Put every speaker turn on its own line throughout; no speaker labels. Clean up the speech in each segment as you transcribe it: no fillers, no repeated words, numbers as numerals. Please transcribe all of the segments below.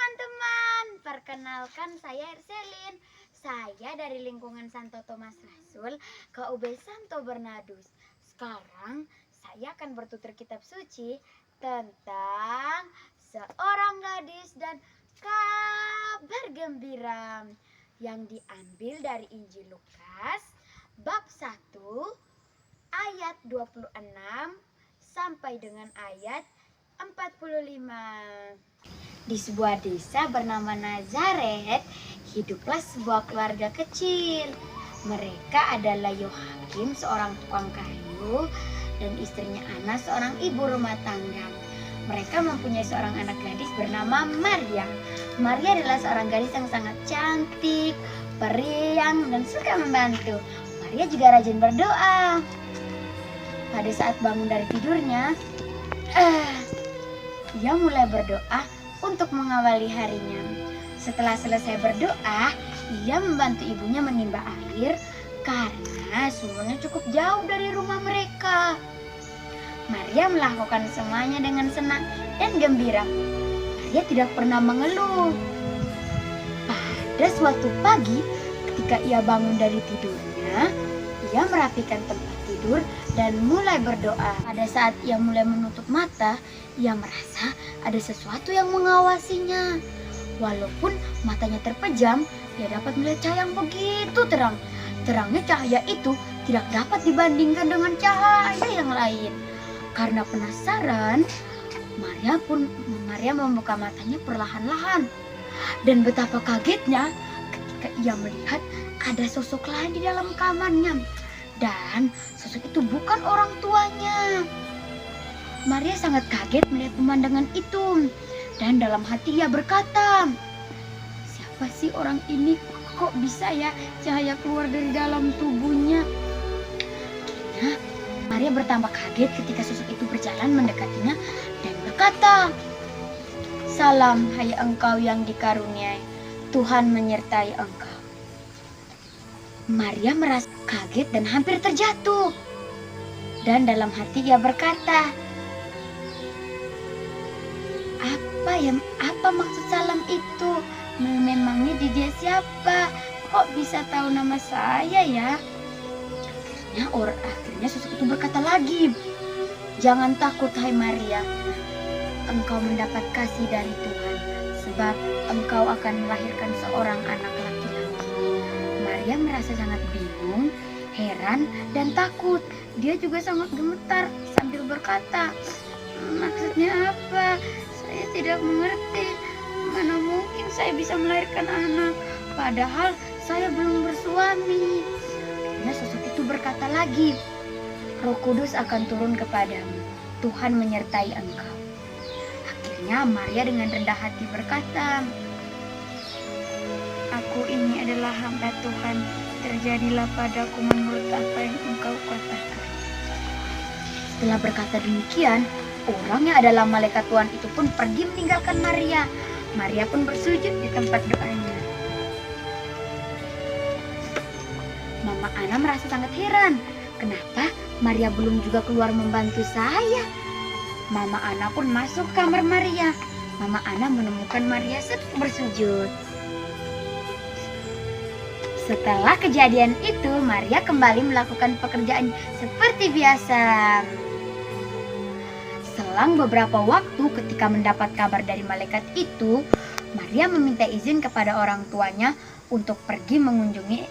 teman-teman, perkenalkan saya Erselin. Saya dari lingkungan Santo Thomas Rasul, KUB Santo Bernardus. Sekarang saya akan bertutur kitab suci tentang seorang gadis dan kabar gembira yang diambil dari Injil Lukas bab 1 ayat 26 sampai dengan ayat 45. Di sebuah desa bernama Nazaret, hiduplah sebuah keluarga kecil. Mereka adalah Yohakim, seorang tukang kayu, dan istrinya Ana, seorang ibu rumah tangga. Mereka mempunyai seorang anak gadis bernama Maria. Maria adalah seorang gadis yang sangat cantik, periang, dan suka membantu. Maria juga rajin berdoa. Pada saat bangun dari tidurnya, ia mulai berdoa untuk mengawali harinya. Setelah selesai berdoa, ia membantu ibunya menimba air karena sumurnya cukup jauh dari rumah mereka. Maria melakukan semuanya dengan senang dan gembira. Maria tidak pernah mengeluh. Pada suatu pagi, ketika ia bangun dari tidurnya, ia merapikan tempat tidur dan mulai berdoa. Pada saat ia mulai menutup mata, ia merasa ada sesuatu yang mengawasinya. Walaupun matanya terpejam, ia dapat melihat cahaya yang begitu terang. Terangnya cahaya itu tidak dapat dibandingkan dengan cahaya yang lain. Karena penasaran, Maria membuka matanya perlahan-lahan. Dan betapa kagetnya ketika ia melihat ada sosok lain di dalam kamarnya. Dan sosok itu bukan orang tuanya. Maria sangat kaget melihat pemandangan itu. Dan dalam hati ia berkata, "Siapa sih orang ini? Kok bisa ya cahaya keluar dari dalam tubuhnya?" Akhirnya Maria bertambah kaget ketika sosok itu berjalan mendekatinya dan berkata, "Salam, hai engkau yang dikaruniai, Tuhan menyertai engkau." Maria merasa kaget dan hampir terjatuh. Dan dalam hati ia berkata, Apa maksud salam itu? Memangnya dia siapa? Kok bisa tahu nama saya ya? Akhirnya sosok itu berkata lagi, "Jangan takut, hai Maria. Engkau mendapat kasih dari Tuhan, sebab engkau akan melahirkan seorang anak laki-laki." Maria merasa sangat bingung, heran, dan takut. Dia juga sangat gemetar sambil berkata, "Maksudnya apa? Saya tidak mengerti. Mana mungkin saya bisa melahirkan anak, padahal saya belum bersuami." Akhirnya sosok itu berkata lagi, "Roh Kudus akan turun kepadamu. Tuhan menyertai engkau." Akhirnya Maria dengan rendah hati berkata, "Aku ini adalah hamba Tuhan. Terjadilah padaku menurut apa yang engkau katakan." Setelah berkata demikian, orang yang adalah malaikat Tuhan itu pun pergi meninggalkan Maria. Maria pun bersujud di tempat doanya. Mama Ana merasa sangat heran. Kenapa Maria belum juga keluar membantu saya? Mama Ana pun masuk ke kamar Maria. Mama Ana menemukan Maria sedang bersujud. Setelah kejadian itu, Maria kembali melakukan pekerjaan seperti biasa. Selang beberapa waktu ketika mendapat kabar dari malaikat itu, Maria meminta izin kepada orang tuanya untuk pergi mengunjungi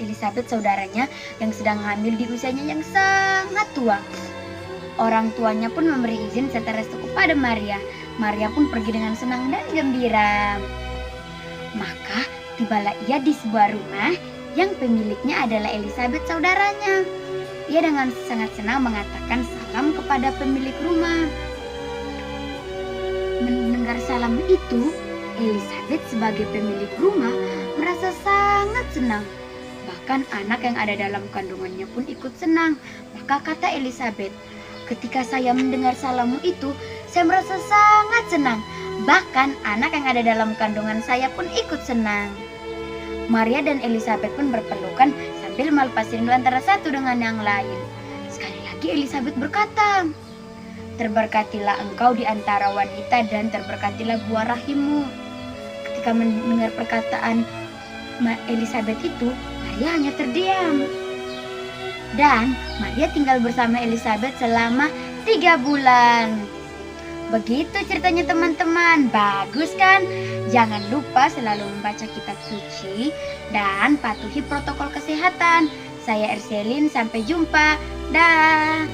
Elizabeth, saudaranya yang sedang hamil di usianya yang sangat tua. Orang tuanya pun memberi izin serta restu kepada Maria. Maria pun pergi dengan senang dan gembira. Maka tibalah ia di sebuah rumah yang pemiliknya adalah Elizabeth, saudaranya. Ia dengan sangat senang mengatakan salam kepada pemilik rumah. Mendengar salam itu, Elizabeth sebagai pemilik rumah merasa sangat senang. Bahkan anak yang ada dalam kandungannya pun ikut senang. Maka kata Elizabeth, "Ketika saya mendengar salammu itu, saya merasa sangat senang. Bahkan anak yang ada dalam kandungan saya pun ikut senang." Maria dan Elizabeth pun berpelukan sambil melepas rindu antara satu dengan yang lain. Sekali lagi Elizabeth berkata, "Terberkatilah engkau di antara wanita dan terberkatilah buah rahimmu." ketika mendengar perkataan Elizabeth itu, Maria hanya terdiam. Dan Maria tinggal bersama Elizabeth selama 3 bulan. Begitu ceritanya teman-teman, bagus kan? Jangan lupa selalu membaca kitab suci dan patuhi protokol kesehatan. Saya Erselin, sampai jumpa. Dah.